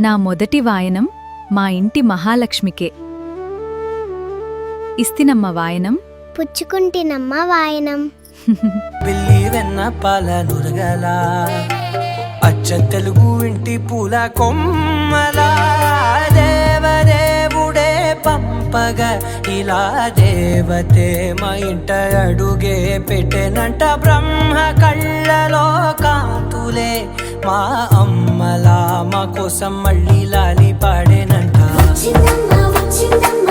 నా మొదటి వాయనం మా ఇంటి మహాలక్ష్మికే. ఇస్తినమ్మ వాయనం, పుచ్చుకుంటినమ్మ వాయనం. పిల్లి వెన్న పాల నురగల అచ్చ తెలుగు ఇంటి పూల కొమ్మల దేవదేవుడే పంపగ ఇలా దేవతే మా ఇంట అడుగే పెట్టెనంట. బ్రహ్మ కళ్ళలో కాంతులే మా అమ్మలా మా కోసం మళ్ళీ లాలి పాడేనంట. వచ్చిందమ్మ వచ్చిందమ్మ